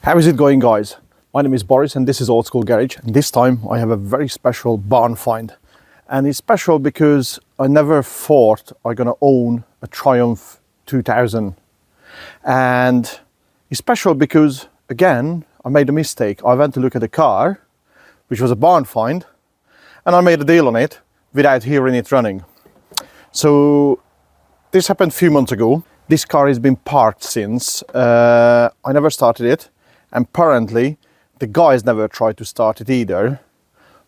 How is it going, guys? My name is Boris and this is Old School Garage, and this time I have a very special barn find. And it's special because I never thought I'm gonna own a Triumph 2000. And it's special because, again, I made a mistake. I went to look at the car, which was a barn find, and I made a deal on it without hearing it running. So this happened a few months ago. This car has been parked since. I never started it. And apparently the guys never tried to start it either,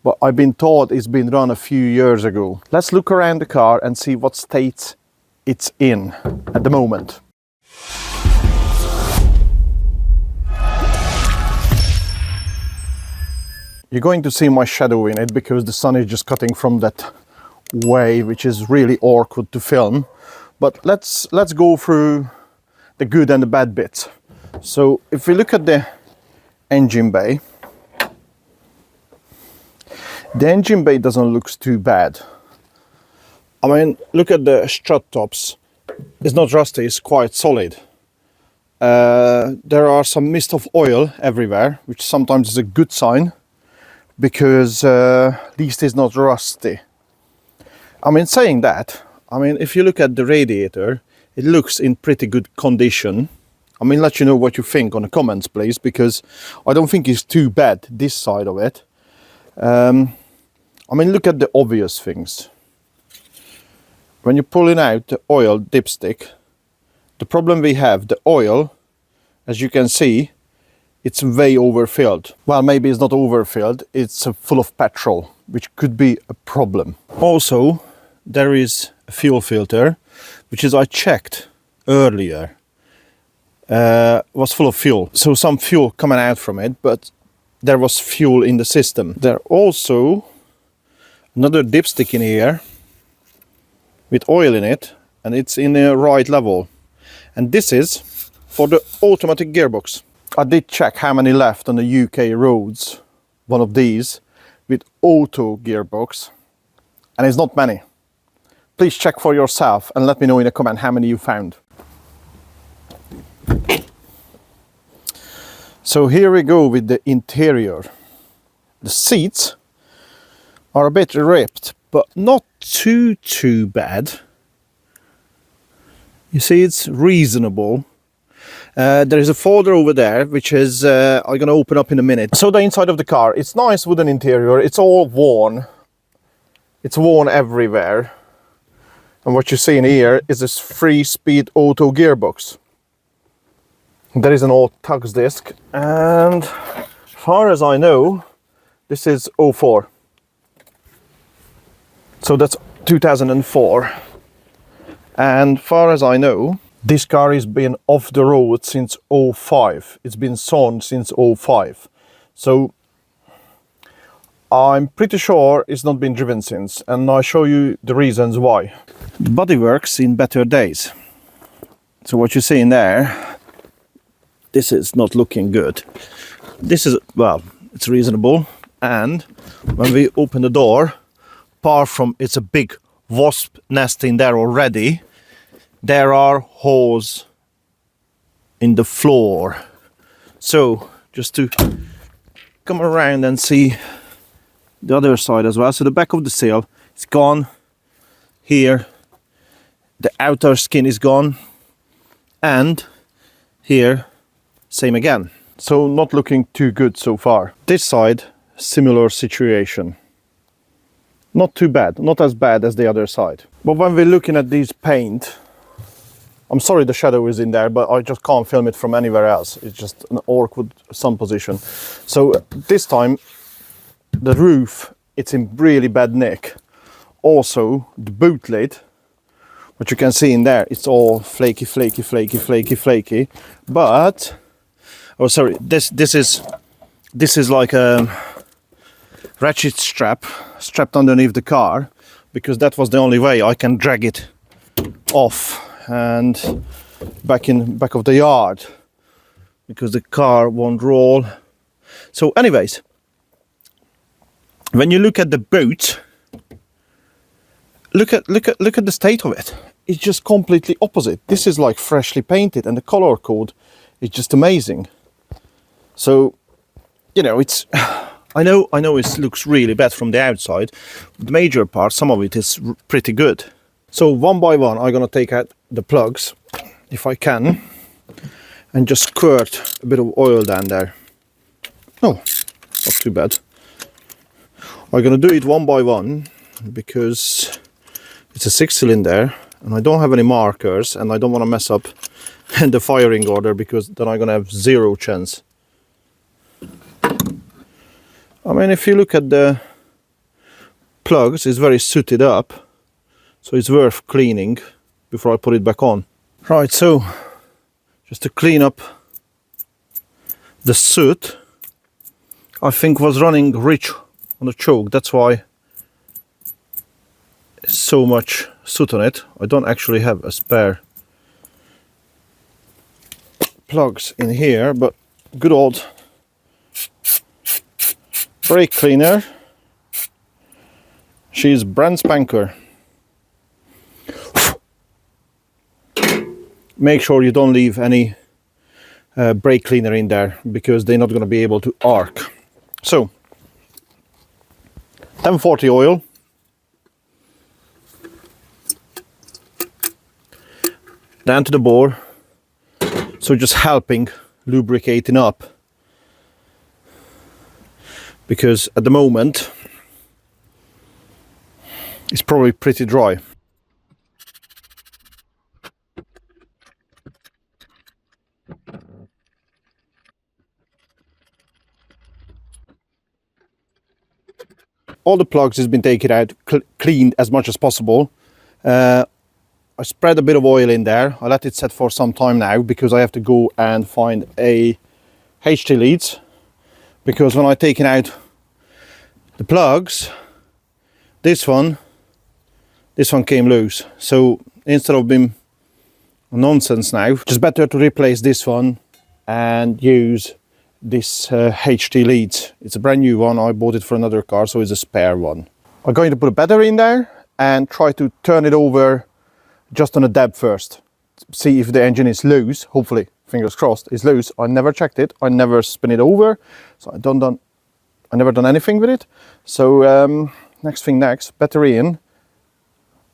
but I've been told it's been run a few years ago. Let's look around the car and see what state it's in at the moment. You're going to see my shadow in it because the sun is just cutting from that way, which is really awkward to film. But let's go through the good and the bad bits. So if we look at the engine bay doesn't look too bad. I mean, look at the strut tops. It's not rusty, it's quite solid. There are some mist of oil everywhere, which sometimes is a good sign because at least it's not rusty. I mean, saying that, I mean, if you look at the radiator, it looks in pretty good condition. I mean, let you know what you think on the comments, please, because I don't think it's too bad, this side of it. I mean, look at the obvious things. When you're pulling out the oil dipstick, the problem we have, the oil, as you can see, it's way overfilled. Well, maybe it's not overfilled, it's full of petrol, which could be a problem. Also, there is a fuel filter, which is I checked earlier. Was full of fuel, so some fuel coming out from it, but there was fuel in the system. There also another dipstick in here with oil in it, and it's in the right level, and this is for the automatic gearbox. I did check how many left on the UK roads, one of these with auto gearbox, and it's not many. Please check for yourself and let me know in a comment how many you found. So here we go with the interior. The seats are a bit ripped, but not too bad. You see, it's reasonable. There is a folder over there, which is I'm gonna open up in a minute. So the inside of the car, it's nice wooden interior. It's all worn. It's worn everywhere. And what you see in here is this 3-speed auto gearbox. There is an untouched disc, and as far as I know, this is 04. So that's 2004. And far as I know, this car has been off the road since 05. It's been sold since 05. So I'm pretty sure it's not been driven since, and I'll show you the reasons why. The body works in better days. So what you see in there, this is not looking good. This is, well, it's reasonable. And when we open the door, apart from it's a big wasp nest in there already, there are holes in the floor. So just to come around and see the other side as well. So the back of the sail is gone. Here, the outer skin is gone. And here, same again. So not looking too good so far. This side, similar situation. Not too bad, not as bad as the other side. But when we're looking at these paint, I'm sorry the shadow is in there, but I just can't film it from anywhere else. It's just an awkward sun position. So this time, the roof, it's in really bad nick. Also, the boot lid, what you can see in there, it's all flaky. But oh, sorry, this is like a ratchet strap strapped underneath the car, because that was the only way I can drag it off and back of the yard, because the car won't roll. So anyways, when you look at the boot, look at the state of it. It's just completely opposite. This is like freshly painted, and the color code is just amazing. So, you know, it's I know it looks really bad from the outside. The major part, some of it is pretty good. So one by one I'm gonna take out the plugs if I can and just squirt a bit of oil down there. Oh, not too bad. I'm gonna do it one by one because it's a 6-cylinder and I don't have any markers and I don't want to mess up the firing order because then I'm gonna have zero chance. I mean, if you look at the plugs, it's very sooted up, so it's worth cleaning before I put it back on. Right, so just to clean up the soot, I think was running rich on the choke, that's why there's so much soot on it. I don't actually have a spare plugs in here, but good old brake cleaner, she's brand spanker. Make sure you don't leave any brake cleaner in there because they're not going to be able to arc. So 1040 oil, down to the bore, so just helping lubricating up, because at the moment it's probably pretty dry. All the plugs has been taken out, cleaned as much as possible. I spread a bit of oil in there. I let it set for some time now because I have to go and find a HT leads, because when I taken out the plugs, this one came loose. So instead of being nonsense now, it's better to replace this one and use this HT leads. It's a brand new one. I bought it for another car, so it's a spare one. I'm going to put a battery in there and try to turn it over just on a dab first. See if the engine is loose. Hopefully, fingers crossed, it's loose. I never checked it. I never spin it over, so I never done anything with it. So next thing next, battery in.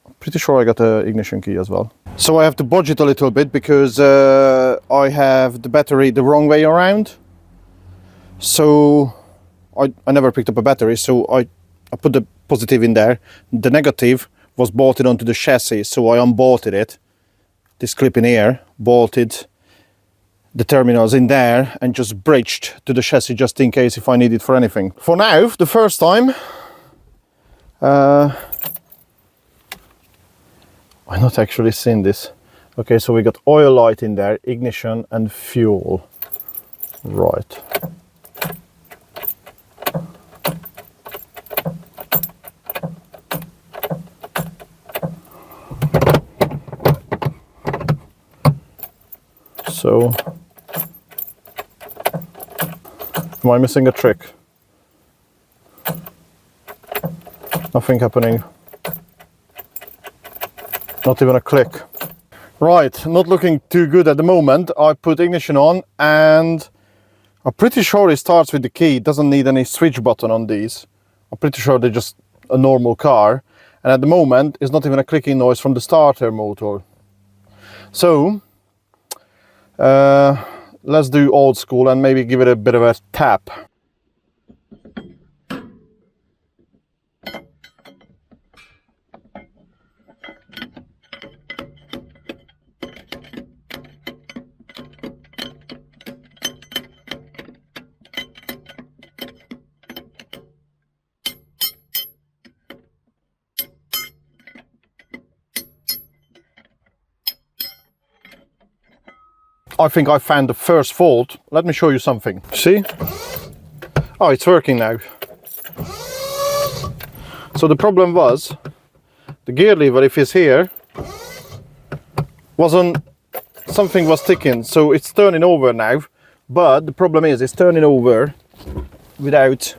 I'm pretty sure I got the ignition key as well. So I have to budge it a little bit because I have the battery the wrong way around. So I never picked up a battery, so I put the positive in there. The negative was bolted onto the chassis, so I unbolted it. This clip in here, bolted the terminals in there and just bridged to the chassis just in case if I need it for anything. For now, the first time, I'm not actually seeing this. Okay, so we got oil light in there, ignition and fuel. Right. So, am I missing a trick? Nothing happening. Not even a click. Right, not looking too good at the moment. I put ignition on and I'm pretty sure it starts with the key. It doesn't need any switch button on these. I'm pretty sure they're just a normal car. And at the moment, it's not even a clicking noise from the starter motor. So, let's do old school and maybe give it a bit of a tap. I think I found the first fault. Let me show you something. See? Oh, it's working now. So the problem was the gear lever, if it's here, something was ticking, so it's turning over now. But the problem is it's turning over without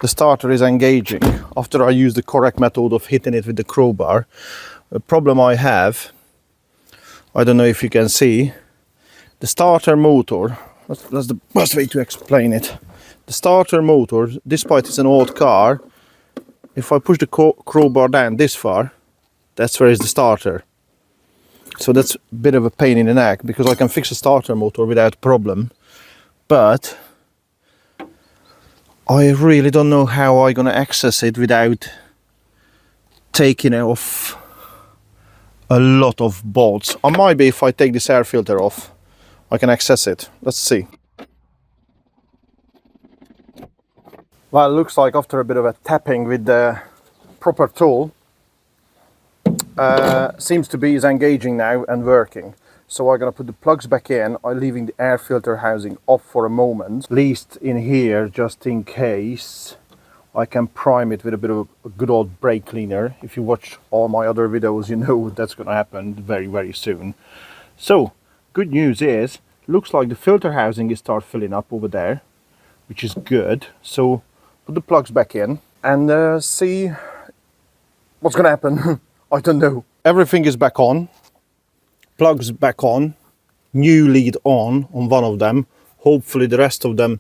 the starter is engaging after I use the correct method of hitting it with the crowbar. The problem I have, I don't know if you can see, the starter motor That's the best way to explain it. The starter motor, despite it's an old car, if I push the crowbar down this far, that's where is the starter. So that's a bit of a pain in the neck, because I can fix a starter motor without problem, but I really don't know how I'm gonna access it without taking off a lot of bolts. Or maybe if I take this air filter off, I can access it. Let's see. Well, it looks like after a bit of a tapping with the proper tool, seems to be is engaging now and working. So I'm gonna put the plugs back in. I'm leaving the air filter housing off for a moment, at least in here, just in case. I can prime it with a bit of a good old brake cleaner. If you watch all my other videos, you know that's gonna happen very, very soon. So, good news is, looks like the filter housing is start filling up over there, which is good. So, put the plugs back in and see what's gonna happen. I don't know. Everything is back on. Plugs back on. New lead on one of them. Hopefully the rest of them,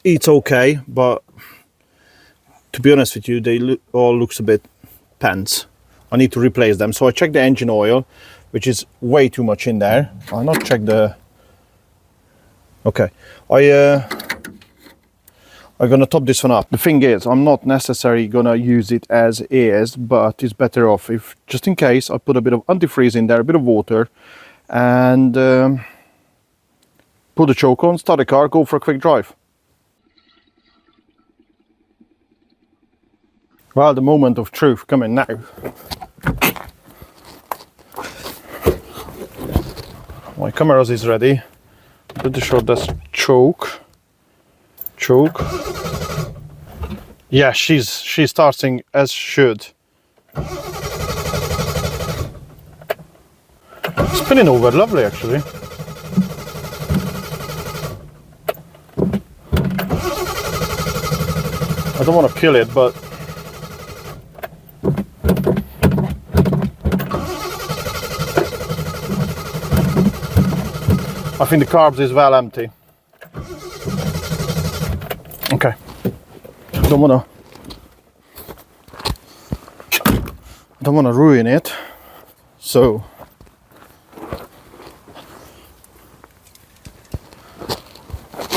it's okay, but to be honest with you, they all looks a bit pants. I need to replace them. So I checked the engine oil, which is way too much in there. I'll not check the... Okay. I'm gonna top this one up. The thing is, I'm not necessarily gonna use it as is, but it's better off if, just in case, I put a bit of antifreeze in there, a bit of water, and put the choke on, start the car, go for a quick drive. Well, the moment of truth coming now. My cameras is ready. Pretty sure that's choke. Yeah, she's starting as should. Spinning over lovely, actually. I don't want to kill it, but I think the carbs is well empty. Okay. I don't wanna ruin it. So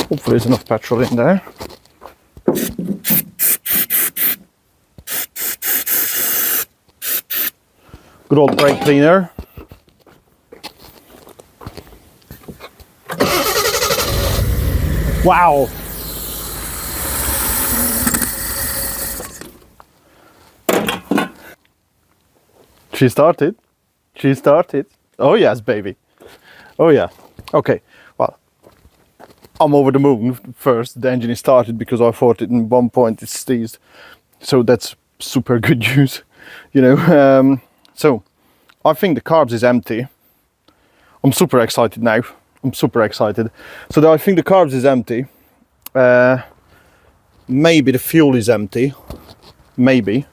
hopefully there's enough petrol in there. Good old brake cleaner. Wow. She started. Oh yes, baby. Oh yeah. Okay. Well, I'm over the moon. First, the engine is started because I thought at one point it sneezed. So that's super good news, you know. So I think the carbs is empty. I'm super excited now. I'm super excited. So I think the carbs is empty. Maybe the fuel is empty. Maybe.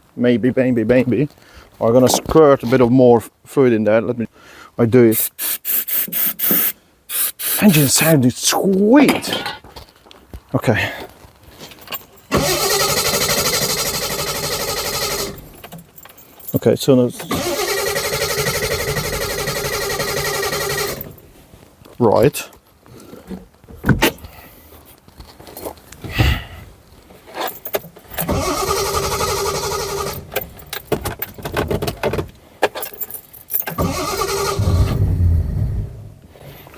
I'm gonna squirt a bit of more fluid in there. I do it. Engine sounded sweet. Okay. Okay, so now, right.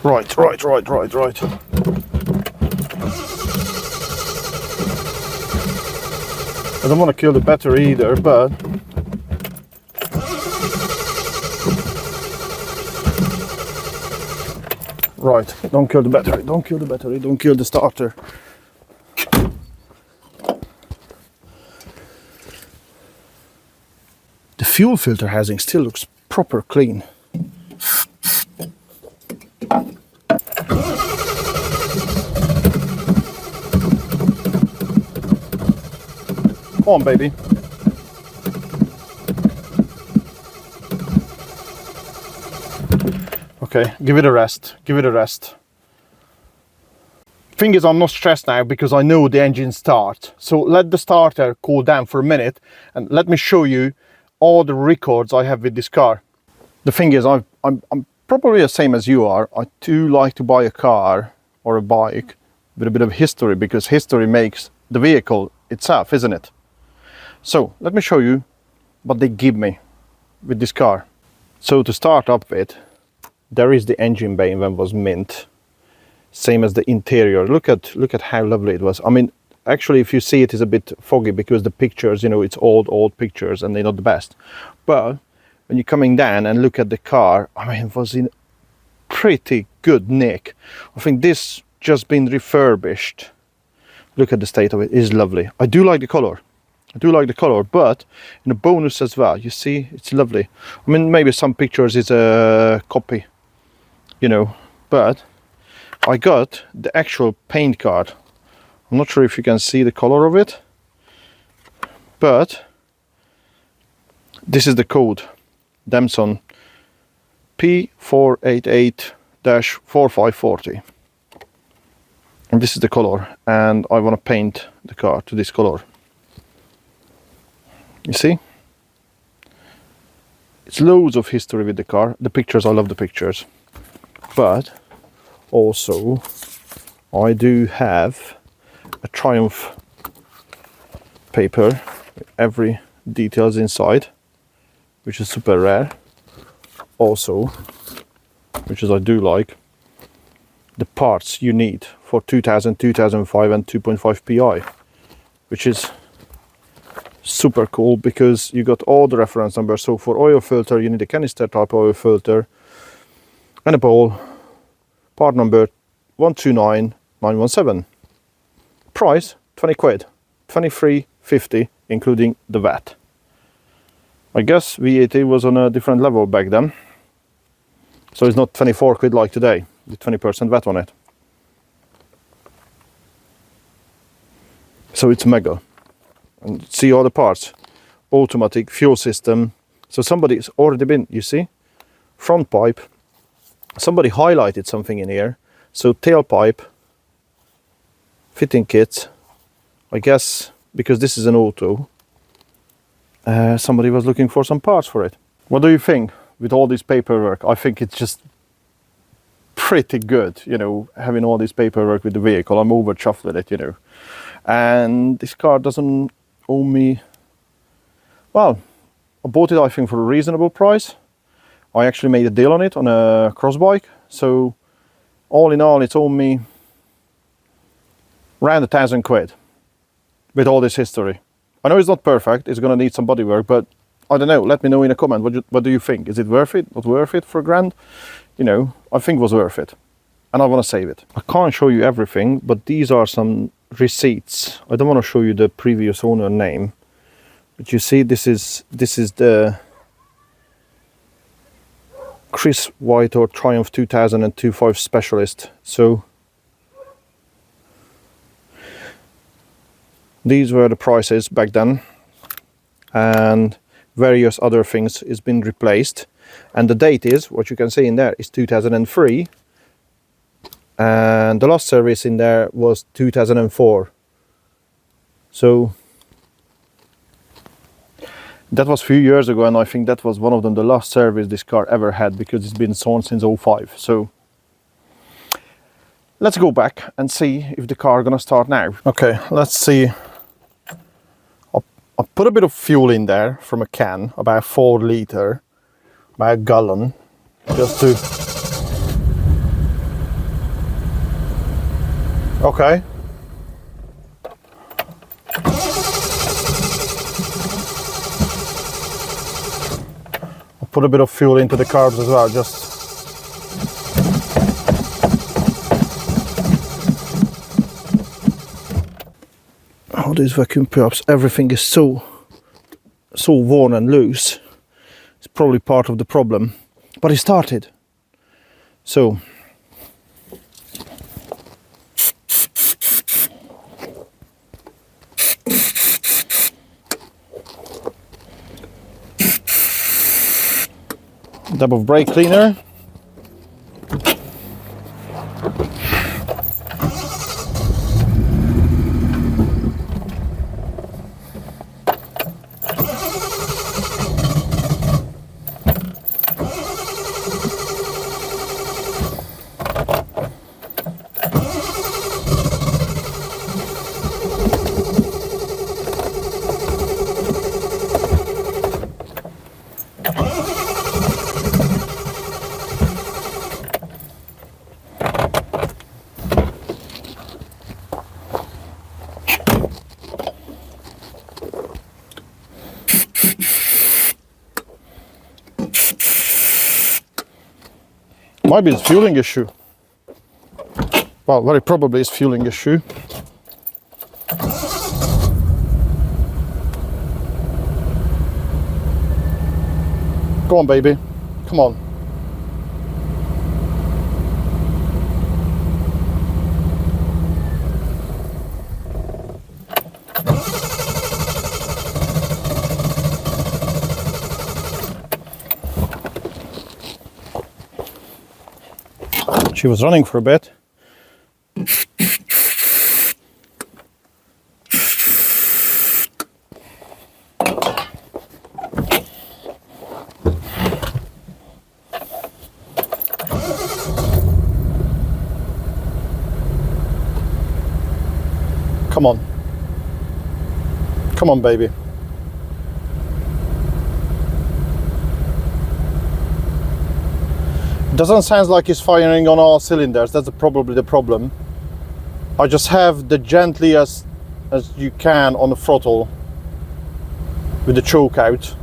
Right. I don't want to kill the battery either, but right, don't kill the battery, don't kill the starter. The fuel filter housing still looks proper clean. Come on, baby. Okay, give it a rest. Thing is, I'm not stressed now because I know the engine starts. So let the starter cool down for a minute and let me show you all the records I have with this car. The thing is, I'm probably the same as you are. I do like to buy a car or a bike with a bit of history, because history makes the vehicle itself, isn't it? So let me show you what they give me with this car. So to start up with, there is the engine bay when it was mint. Same as the interior. Look at how lovely it was. I mean, actually, if you see it, is a bit foggy because the pictures, you know, it's old pictures and they're not the best. But when you're coming down and look at the car, I mean, it was in pretty good nick. I think this just been refurbished. Look at the state of it. It is lovely. I do like the color. I do like the color, but in a bonus as well, you see, it's lovely. I mean, maybe some pictures is a copy, you know, but I got the actual paint card. I'm not sure if you can see the color of it, but this is the code, Damson P488-4540. And this is the color, and I want to paint the car to this color. You see? It's loads of history with the car. The pictures, I love the pictures. But also, I do have a Triumph paper with every details inside, which is super rare. Also, which is I do like, the parts you need for 2000, 2005 and 2.5 PI, which is super cool because you got all the reference numbers. So for oil filter, you need a canister type oil filter and a bowl. Part number 129917. Price 20 quid, 23.50 including the VAT. I guess VAT was on a different level back then, so it's not 24 quid like today with 20% VAT on it. So it's mega. And see all the parts. Automatic fuel system. So somebody's already been, you see, front pipe. Somebody highlighted something in here. So tailpipe, fitting kits. I guess because this is an auto, somebody was looking for some parts for it. What do you think with all this paperwork? I think it's just pretty good, you know, having all this paperwork with the vehicle. I'm over chuffed with it, you know. And this car doesn't owe me, well, I bought it I think for a reasonable price. I actually made a deal on it on a cross bike, so all in all it's owed me around 1,000 quid with all this history. I know it's not perfect, it's gonna need some body work, but I don't know, let me know in a comment, what do you think? Is it worth it, not worth it for a grand? You know, I think it was worth it and I want to save it. I can't show you everything, but these are some receipts. I don't want to show you the previous owner name, but you see this is the Chris White or Triumph 2002-5 Specialist. So these were the prices back then, and various other things has been replaced, and the date is, what you can see in there is 2003, and the last service in there was 2004. So that was a few years ago, and I think that was one of them, the last service this car ever had, because it's been sold since 05. So let's go back and see if the car gonna start now. Okay, let's see. I put a bit of fuel in there from a can, about 4 litre, about a gallon, just to... Okay. I'll put a bit of fuel into the carbs as well, just... Oh, these vacuum pumps, everything is so worn and loose. It's probably part of the problem, but it started. So dab of brake cleaner. Might be the fueling issue. Well, very probably it's fueling issue. Go on, baby. Come on. She was running for a bit. Come on. Come on, baby. It doesn't sound like it's firing on all cylinders. That's probably the problem. I just have the gently as you can on the throttle with the choke out.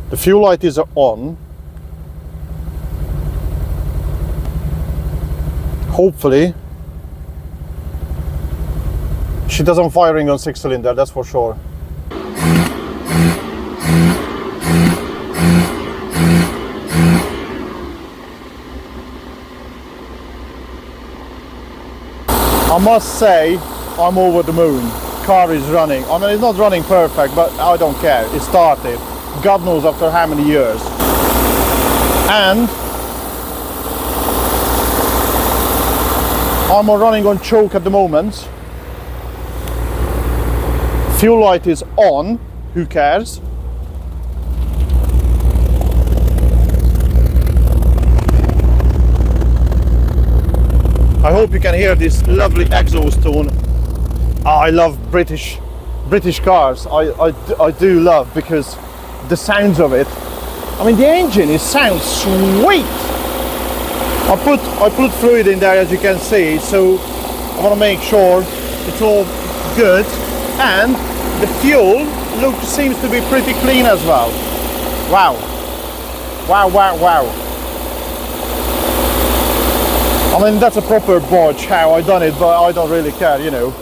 The fuel light is on. Hopefully she doesn't firing on 6-cylinder, that's for sure. I must say, I'm over the moon. Car is running. I mean, it's not running perfect, but I don't care. It started. God knows after how many years. And I'm running on choke at the moment. Fuel light is on. Who cares? I hope you can hear this lovely exhaust tone. I love British cars. I do love, because the sounds of it. I mean, the engine, it sounds sweet. I put fluid in there, as you can see, so I want to make sure it's all good, and the fuel seems to be pretty clean as well. Wow. Wow, wow, wow. I mean, that's a proper bodge how I done it, but I don't really care, you know.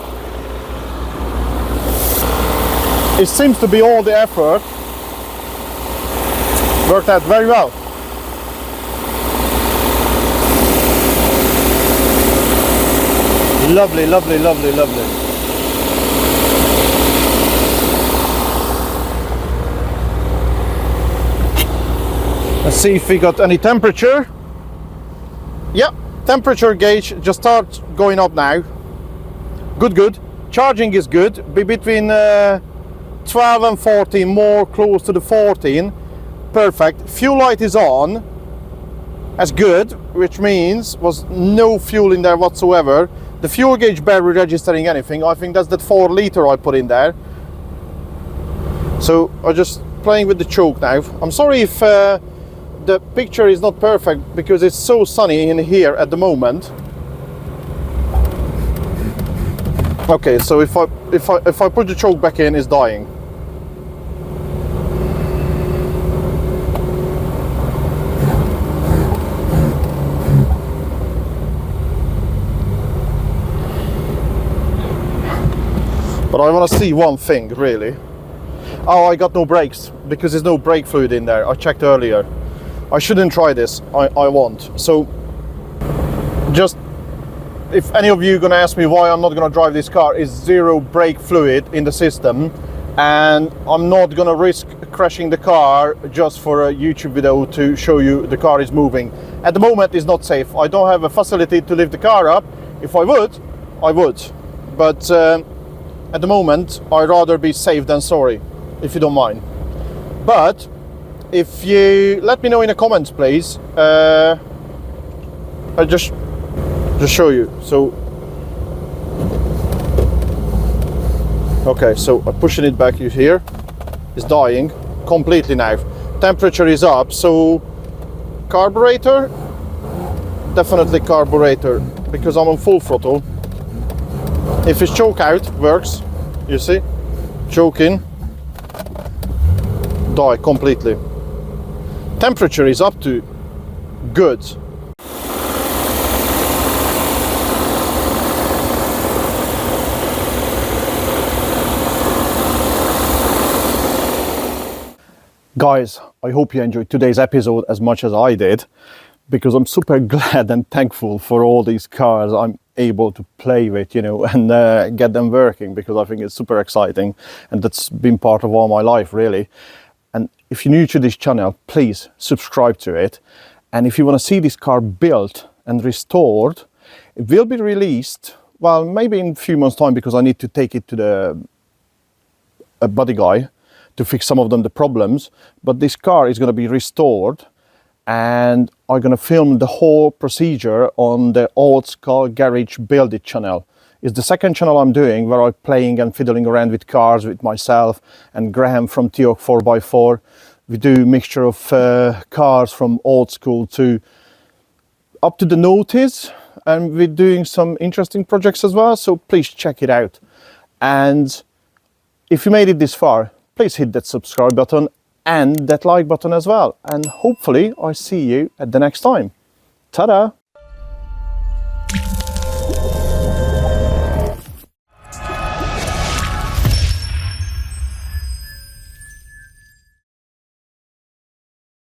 It seems to be all the effort worked out very well. Lovely, lovely, lovely, lovely. Let's see if we got any temperature. Yep. Temperature gauge just starts going up now. Good. Charging is good. Be between 12 and 14, more close to the 14. Perfect. Fuel light is on. That's good, which means was no fuel in there whatsoever. The fuel gauge barely registering anything. I think that's that 4 liter I put in there. So I'm just playing with the choke now. I'm sorry if the picture is not perfect, because it's so sunny in here at the moment. Okay, so if I put the choke back in, it's dying. But I want to see one thing really. Oh, I got no brakes, because there's no brake fluid in there. I checked earlier. I shouldn't try this. I won't. So just, if any of you are gonna ask me why I'm not gonna drive this car, is zero brake fluid in the system, and I'm not gonna risk crashing the car just for a YouTube video to show you the car is moving. At the moment it's not safe. I don't have a facility to lift the car up. If I would, I would. But at the moment I'd rather be safe than sorry, if you don't mind. But if you let me know in the comments, please, I'll just show you. So okay, so I'm pushing it back. You hear it's dying completely now. Temperature is up, so carburetor, definitely carburetor, because I'm on full throttle. If it's choke out, works, you see, choke in, die completely. Temperature is up to good. Guys, I hope you enjoyed today's episode as much as I did, because I'm super glad and thankful for all these cars I'm able to play with, you know, and get them working, because I think it's super exciting, and that's been part of all my life, really. And if you're new to this channel, please subscribe to it. And if you want to see this car built and restored, it will be released, well, maybe in a few months' time, because I need to take it to the body guy to fix some of the problems. But this car is going to be restored, and I'm going to film the whole procedure on the Old Skull Garage Build It channel. It's the second channel I'm doing where I'm playing and fiddling around with cars with myself and Graham from Teok 4x4. We do a mixture of cars from old school to up to the noughties, and we're doing some interesting projects as well, so please check it out. And if you made it this far, please hit that subscribe button and that like button as well. And hopefully I see you at the next time. Ta-da!